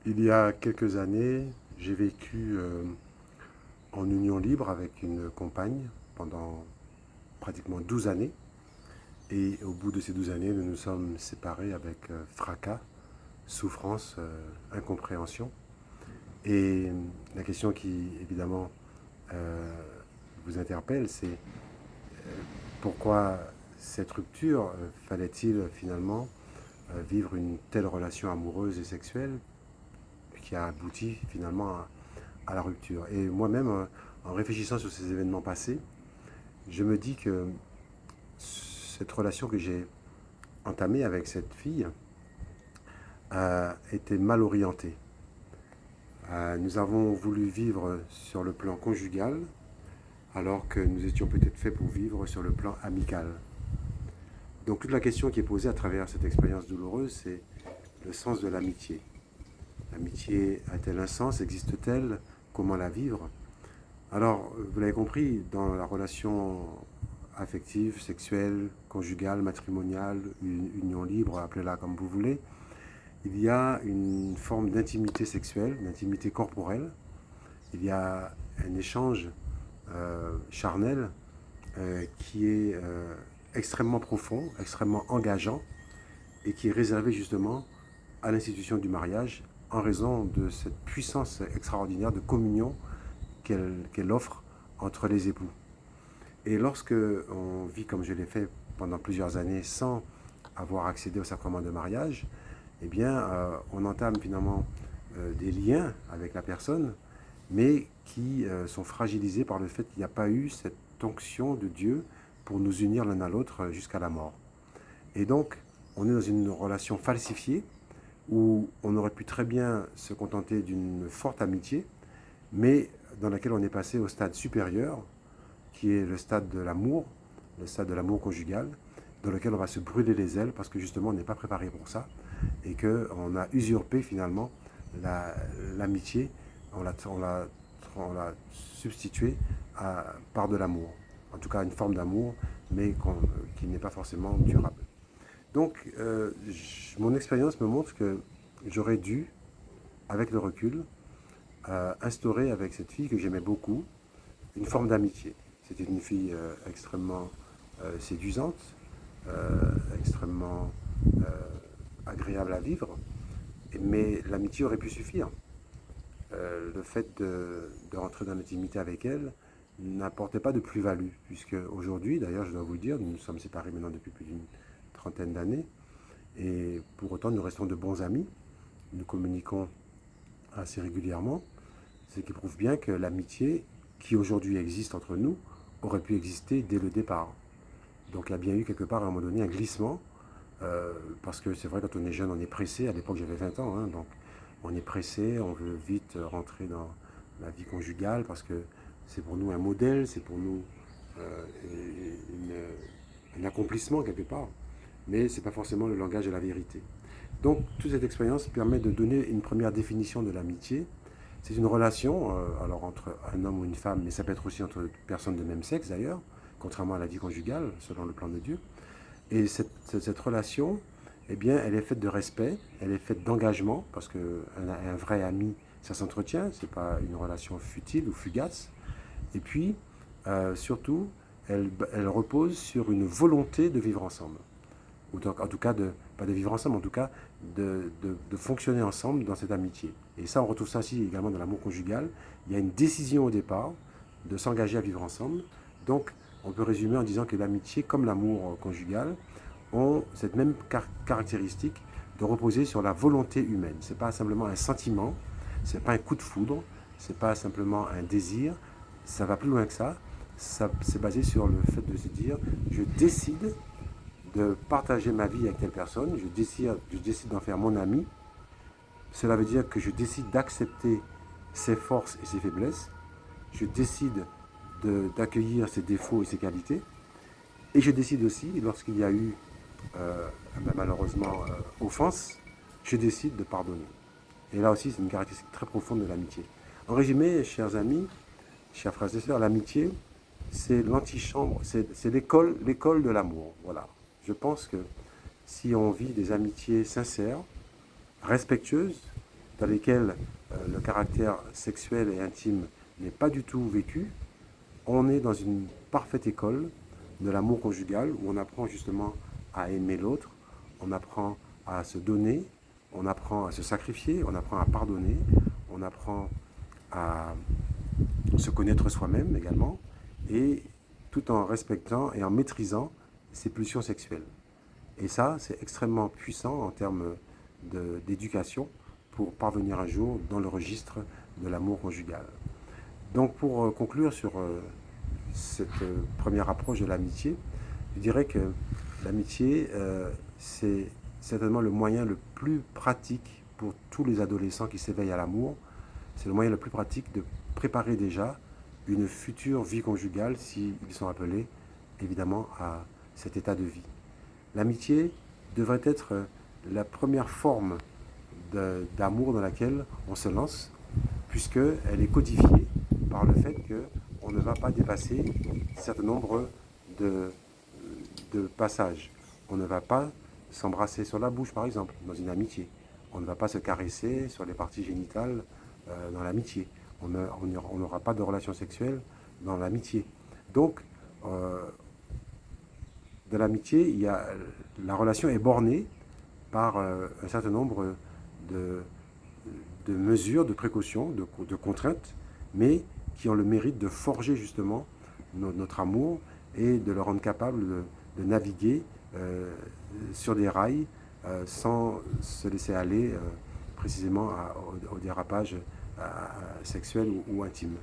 Il y a quelques années, j'ai vécu en union libre avec une compagne pendant pratiquement 12 années. Et au bout de ces 12 années, nous nous sommes séparés avec fracas, souffrance, incompréhension. Et la question qui, évidemment, euh, vous interpelle, c'est pourquoi cette rupture fallait-il finalement vivre une telle relation amoureuse et sexuelle qui a abouti finalement à la rupture. Et moi-même, en réfléchissant sur ces événements passés, je me dis que cette relation que j'ai entamée avec cette fille était mal orientée. Nous avons voulu vivre sur le plan conjugal, alors que nous étions peut-être faits pour vivre sur le plan amical. Donc toute la question qui est posée à travers cette expérience douloureuse, c'est le sens de l'amitié. L'amitié a-t-elle un sens? Existe-t-elle? Comment la vivre? Alors, vous l'avez compris, dans la relation affective, sexuelle, conjugale, matrimoniale, une union libre, appelez-la comme vous voulez, il y a une forme d'intimité sexuelle, d'intimité corporelle. Il y a un échange charnel qui est extrêmement profond, extrêmement engageant et qui est réservé justement à l'institution du mariage en raison de cette puissance extraordinaire de communion qu'elle offre entre les époux. Et lorsque on vit comme je l'ai fait pendant plusieurs années sans avoir accédé au sacrement de mariage, eh bien, on entame finalement des liens avec la personne, mais qui sont fragilisés par le fait qu'il n'y a pas eu cette onction de Dieu pour nous unir l'un à l'autre jusqu'à la mort. Et donc, on est dans une relation falsifiée où on aurait pu très bien se contenter d'une forte amitié, mais dans laquelle on est passé au stade supérieur, qui est le stade de l'amour, le stade de l'amour conjugal, dans lequel on va se brûler les ailes parce que justement on n'est pas préparé pour ça et qu'on a usurpé finalement l'amitié, on l'a substitué par de l'amour. En tout cas une forme d'amour, mais qui n'est pas forcément durable. Donc mon expérience me montre que j'aurais dû, avec le recul, instaurer avec cette fille que j'aimais beaucoup une forme d'amitié. C'était une fille extrêmement séduisante, extrêmement agréable à vivre, mais l'amitié aurait pu suffire. Le fait de rentrer dans l'intimité avec elle n'apportait pas de plus-value, puisque aujourd'hui, d'ailleurs, je dois vous le dire, nous nous sommes séparés maintenant depuis plus d'une trentaine d'années, et pour autant, nous restons de bons amis, nous communiquons assez régulièrement, ce qui prouve bien que l'amitié qui aujourd'hui existe entre nous aurait pu exister dès le départ. Donc il y a bien eu quelque part à un moment donné un glissement, parce que c'est vrai quand on est jeune on est pressé, à l'époque j'avais 20 ans, hein, donc on est pressé, on veut vite rentrer dans la vie conjugale parce que c'est pour nous un modèle, c'est pour nous un accomplissement quelque part, mais ce n'est pas forcément le langage de la vérité. Donc toute cette expérience permet de donner une première définition de l'amitié. C'est une relation, alors entre un homme ou une femme, mais ça peut être aussi entre personnes de même sexe d'ailleurs, contrairement à la vie conjugale, selon le plan de Dieu. Et cette relation, eh bien, elle est faite de respect, elle est faite d'engagement, parce qu'un vrai ami, ça s'entretient, c'est pas une relation futile ou fugace. Et puis, surtout, elle repose sur une volonté de vivre ensemble. Ou donc, en tout cas, pas de vivre ensemble, en tout cas, de fonctionner ensemble dans cette amitié. Et ça, on retrouve ça aussi également dans l'amour conjugal. Il y a une décision au départ de s'engager à vivre ensemble. Donc, on peut résumer en disant que l'amitié, comme l'amour conjugal, ont cette même caractéristique de reposer sur la volonté humaine. Ce n'est pas simplement un sentiment, ce n'est pas un coup de foudre, ce n'est pas simplement un désir, ça va plus loin que ça. Ça c'est basé sur le fait de se dire je décide de partager ma vie avec telle personne, je décide d'en faire mon ami. Cela veut dire que je décide d'accepter ses forces et ses faiblesses, je décide d'accueillir ses défauts et ses qualités, et je décide aussi, lorsqu'il y a eu malheureusement offense, je décide de pardonner. Et là aussi, c'est une caractéristique très profonde de l'amitié. En résumé, chers amis, chers frères et sœurs, l'amitié, c'est l'antichambre, c'est l'école de l'amour. Voilà. Je pense que si on vit des amitiés sincères, respectueuses, dans lesquels le caractère sexuel et intime n'est pas du tout vécu, on est dans une parfaite école de l'amour conjugal où on apprend justement à aimer l'autre, on apprend à se donner, on apprend à se sacrifier, on apprend à pardonner, on apprend à se connaître soi-même également, et tout en respectant et en maîtrisant ses pulsions sexuelles. Et ça, c'est extrêmement puissant en termes d'éducation pour parvenir un jour dans le registre de l'amour conjugal. Donc pour conclure sur cette première approche de l'amitié, je dirais que l'amitié, c'est certainement le moyen le plus pratique pour tous les adolescents qui s'éveillent à l'amour. C'est le moyen le plus pratique de préparer déjà une future vie conjugale s'ils sont appelés évidemment à cet état de vie. L'amitié devrait être la première forme d'amour dans laquelle on se lance, puisqu'elle est codifiée par le fait qu'on ne va pas dépasser un certain nombre de passages. On ne va pas s'embrasser sur la bouche, par exemple, dans une amitié. On ne va pas se caresser sur les parties génitales dans l'amitié. On n'aura pas de relation sexuelle dans l'amitié. Donc, de l'amitié, la relation est bornée par un certain nombre de mesures, de précautions, de contraintes, mais qui ont le mérite de forger justement notre amour et de le rendre capable de naviguer sur des rails sans se laisser aller précisément au dérapage sexuel ou intime.